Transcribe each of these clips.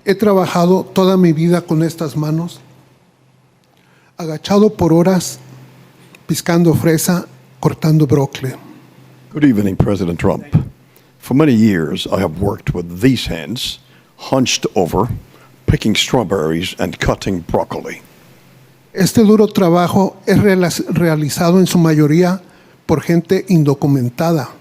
He trabajado toda mi vida con estas manos, agachado por horas, piscando fresa, cortando brócoli. Good evening, President Trump. For many years, I have worked with these hands, hunched over, picking strawberries and cutting broccoli. Este duro trabajo es realizado en su mayoría por gente indocumentada.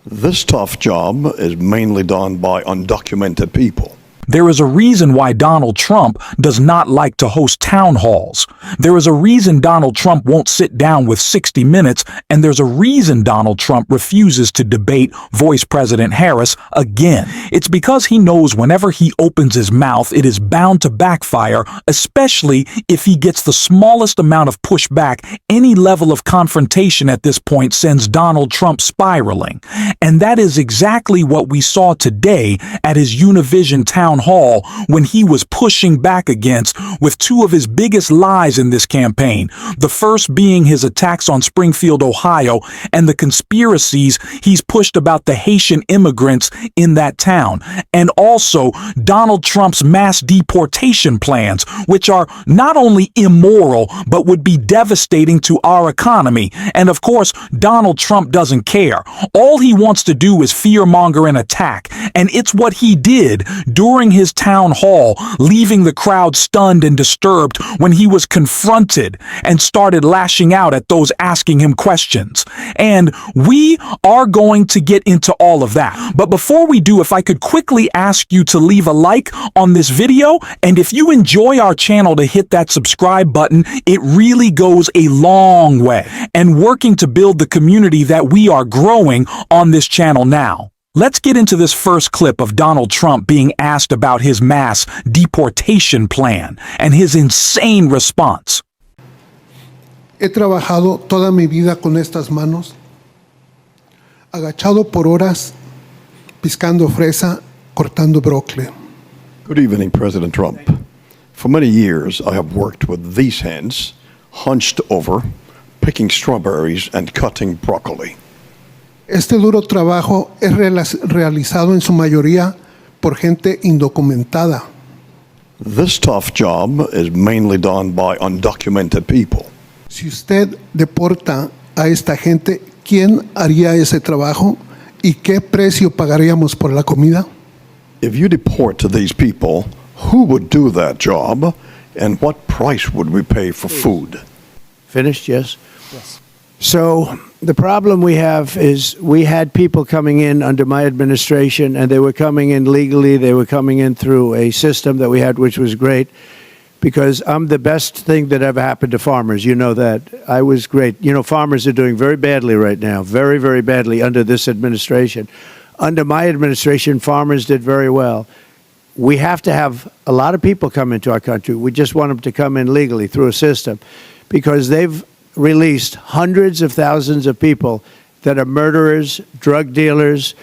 This tough job is mainly done by undocumented people. There is a reason why Donald Trump does not like to host town halls. There is a reason Donald Trump won't sit down with 60 Minutes, and there's a reason Donald Trump refuses to debate Vice President Harris again. It's because he knows whenever he opens his mouth, it is bound to backfire, especially if he gets the smallest amount of pushback. Any level of confrontation at this point sends Donald Trump spiraling. And that is exactly what we saw today at his Univision town hall when he was pushing back against with two of his biggest lies in this campaign. The first being his attacks on Springfield, Ohio, and the conspiracies he's pushed about the Haitian immigrants in that town. And also Donald Trump's mass deportation plans, which are not only immoral, but would be devastating to our economy. And of course, Donald Trump doesn't care. All he wants to do is fearmonger and attack. And it's what he did during his town hall, leaving the crowd stunned and disturbed when he was confronted and started lashing out at those asking him questions. And we are going to get into all of that. But before we do, if I could quickly ask you to leave a like on this video, and if you enjoy our channel, to hit that subscribe button. It really goes a long way and working to build the community that we are growing on this channel now. Let's get into this first clip of Donald Trump being asked about his mass deportation plan and his insane response. He trabajado toda mi vida con estas manos, agachado por horas, piscando fresa, cortando brócoli. Good evening, President Trump. For many years, I have worked with these hands, hunched over, picking strawberries and cutting broccoli. Este duro trabajo es realizado en su mayoría por gente indocumentada. This tough job is mainly done by undocumented people. Si usted deporta a esta gente, ¿quién haría ese trabajo y qué precio pagaríamos por la comida? If you deport to these people, who would do that job and what price would we pay for food? Finished, yes? Yes. So the problem we have is we had people coming in under my administration, and they were coming in legally. They were coming in through a system that we had, which was great, because I'm the best thing that ever happened to farmers. You know that. I was great. You know, farmers are doing very badly right now, very, very badly under this administration. Under my administration, farmers did very well. We have to have a lot of people come into our country. We just want them to come in legally through a system, because they've released hundreds of thousands of people that are murderers, drug dealers,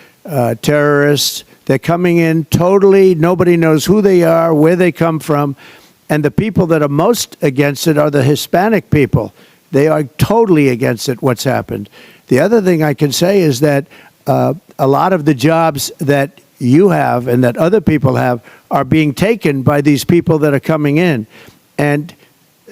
terrorists. They're coming in totally, nobody knows who they are, where they come from. And the people that are most against it are the Hispanic people. They are totally against it, what's happened. The other thing I can say is that a lot of the jobs that you have and that other people have are being taken by these people that are coming in. And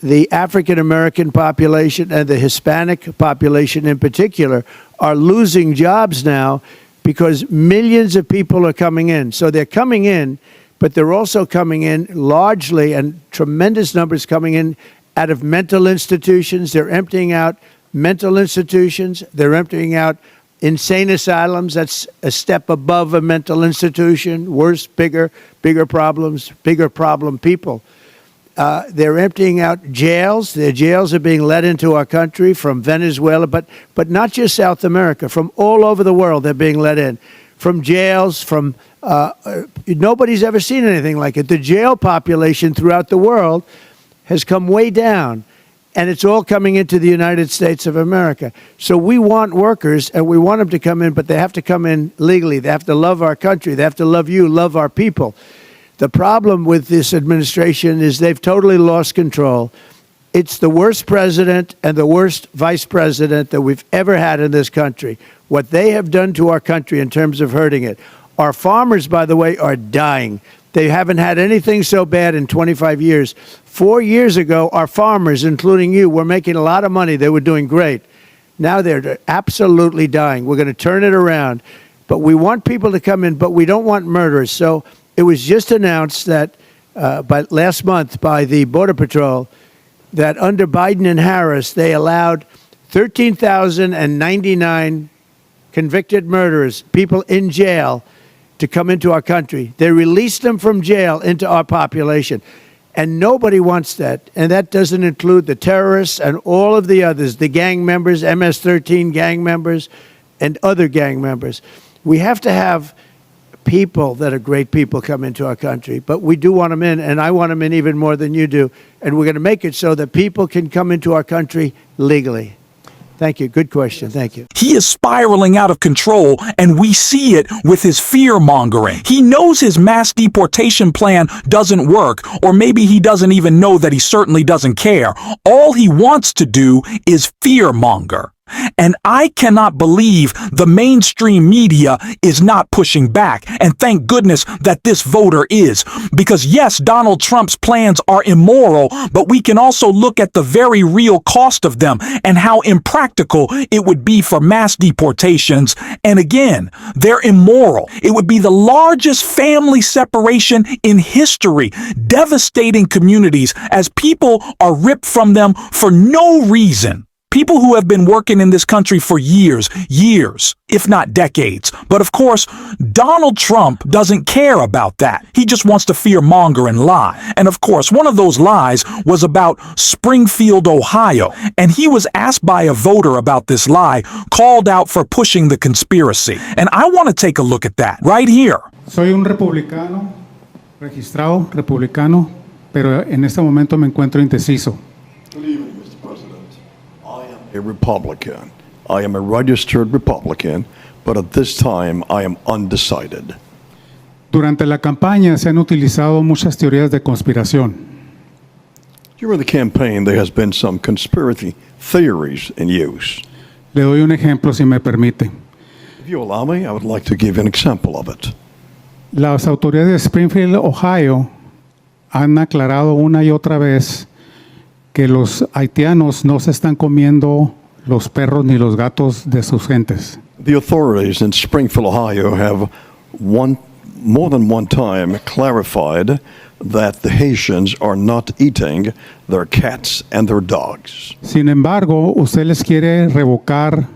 the African-American population and the Hispanic population in particular are losing jobs now because millions of people are coming in. So they're coming in, but they're also coming in largely, and tremendous numbers coming in out of mental institutions. They're emptying out mental institutions. They're emptying out insane asylums. That's a step above a mental institution. Worse, bigger problems, bigger problem people. They're emptying out jails. Their jails are being let into our country from Venezuela, but not just South America. From all over the world, they're being let in. From jails, from nobody's ever seen anything like it. The jail population throughout the world has come way down, and it's all coming into the United States of America. So we want workers, and we want them to come in, but they have to come in legally. They have to love our country. They have to love you, love our people. The problem with this administration is they've totally lost control. It's the worst president and the worst vice president that we've ever had in this country. What they have done to our country in terms of hurting it. Our farmers, by the way, are dying. They haven't had anything so bad in 25 years. 4 years ago, our farmers, including you, were making a lot of money. They were doing great. Now they're absolutely dying. We're going to turn it around. But we want people to come in, but we don't want murderers. So it was just announced that last month by the Border Patrol that under Biden and Harris, they allowed 13,099 convicted murderers, people in jail, to come into our country. They released them from jail into our population. And nobody wants that. And that doesn't include the terrorists and all of the others, the gang members, MS-13 gang members, and other gang members. We have to have people that are great people come into our country, but we do want them in, and I want them in even more than you do. And we're going to make it so that people can come into our country legally. Thank you. Good question. Thank you. He is spiraling out of control, and we see it with his fear-mongering. He knows his mass deportation plan doesn't work, or maybe he doesn't even know that he certainly doesn't care. All he wants to do is fear-monger. And I cannot believe the mainstream media is not pushing back. And thank goodness that this voter is. Because yes, Donald Trump's plans are immoral, but we can also look at the very real cost of them and how impractical it would be for mass deportations. And again, they're immoral. It would be the largest family separation in history, devastating communities as people are ripped from them for no reason. People who have been working in this country for years, if not decades. But of course, Donald Trump doesn't care about that. He just wants to fear-monger and lie. And of course, one of those lies was about Springfield, Ohio. And he was asked by a voter about this lie, called out for pushing the conspiracy. And I want to take a look at that right here. Soy un republicano, registrado republicano, pero en este momento me encuentro indeciso. A Republican. I am a registered Republican, but at this time I am undecided. Durante la campaña se han utilizado muchas teorías de conspiración. During the campaign, there has been some conspiracy theories in use. Le doy un ejemplo si me permite. If you allow me, I would like to give an example of it. Las autoridades de Springfield, Ohio, han aclarado una y otra vez que los haitianos no se están comiendo los perros ni los gatos de sus gentes. The authorities in Springfield, Ohio have more than one time clarified that the Haitians are not eating their cats and their dogs. Sin embargo, usted les quiere revocar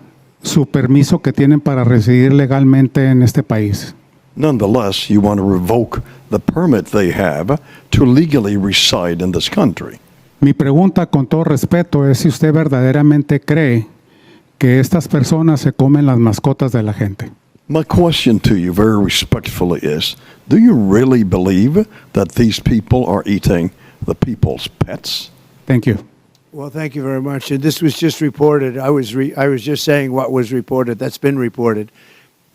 su permiso que tienen para residir legalmente en este país. Nonetheless, you want to revoke the permit they have to legally reside in this country. Mi pregunta con todo respeto es si usted verdaderamente cree que estas personas se comen las mascotas de la gente. My question to you very respectfully is, do you really believe that these people are eating the people's pets? Thank you. Well, thank you very much. And this was just reported. I was just saying what was reported. That's been reported.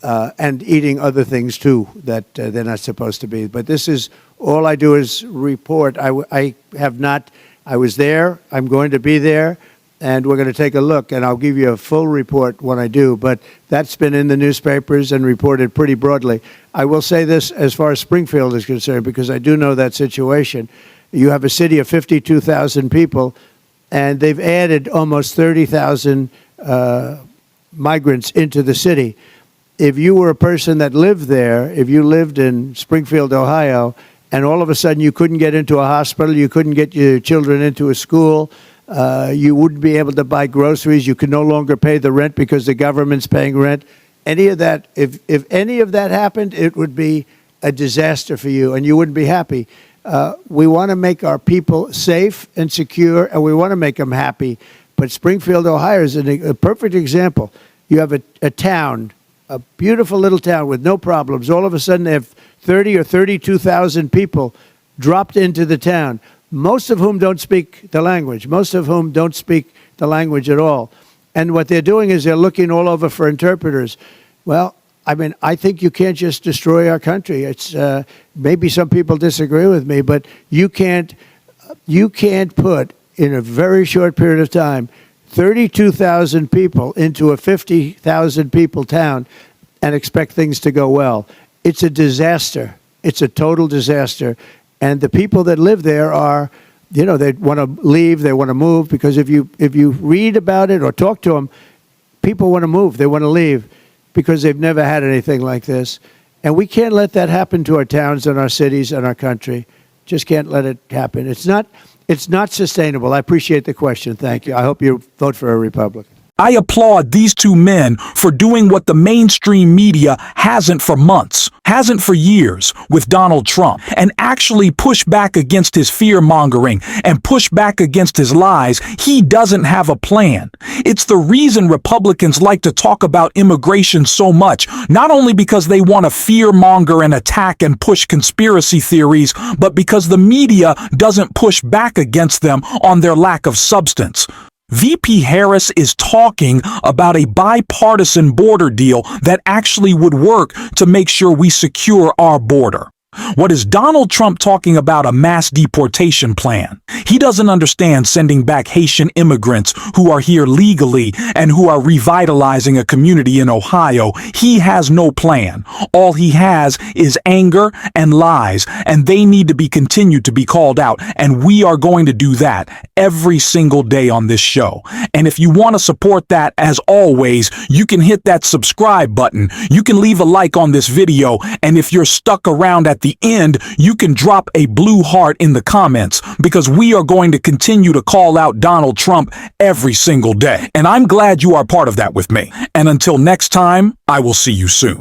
And eating other things too that they're not supposed to be. But this is, all I do is report. I was there, I'm going to be there, and we're going to take a look, and I'll give you a full report when I do, but that's been in the newspapers and reported pretty broadly. I will say this as far as Springfield is concerned, because I do know that situation. You have a city of 52,000 people, and they've added almost 30,000 migrants into the city. If you were a person that lived there, if you lived in Springfield, Ohio, and all of a sudden you couldn't get into a hospital, you couldn't get your children into a school, you wouldn't be able to buy groceries, you could no longer pay the rent because the government's paying rent. Any of that, if any of that happened, it would be a disaster for you and you wouldn't be happy. We want to make our people safe and secure, and we want to make them happy. But Springfield, Ohio is a perfect example. You have a town, a beautiful little town with no problems. All of a sudden they have 30 or 32,000 people dropped into the town, most of whom don't speak the language, most of whom don't speak the language at all. And what they're doing is they're looking all over for interpreters. Well, I mean, I think you can't just destroy our country. It's maybe some people disagree with me, but you can't put in a very short period of time 32,000 people into a 50,000 people town and expect things to go well. It's a disaster. It's a total disaster. And the people that live there are, you know, they want to leave, they want to move, because if you read about it or talk to them, people want to move, they want to leave because they've never had anything like this. And we can't let that happen to our towns and our cities and our country. Just can't let it happen. It's not sustainable. I appreciate the question. Thank you. I hope you vote for a Republican. I applaud these two men for doing what the mainstream media hasn't for months, hasn't for years with Donald Trump, and actually push back against his fear-mongering and push back against his lies. He doesn't have a plan. It's the reason Republicans like to talk about immigration so much, not only because they want to fear-monger and attack and push conspiracy theories, but because the media doesn't push back against them on their lack of substance. VP Harris is talking about a bipartisan border deal that actually would work to make sure we secure our border. What is Donald Trump talking about? A mass deportation plan. He doesn't understand sending back Haitian immigrants who are here legally and who are revitalizing a community in Ohio. He has no plan. All he has is anger and lies, and they need to be continued to be called out. And we are going to do that every single day on this show. And if you want to support that, as always, you can hit that subscribe button. You can leave a like on this video. And if you're stuck around at the end, you can drop a blue heart in the comments, because we are going to continue to call out Donald Trump every single day. And I'm glad you are part of that with me. And until next time, I will see you soon.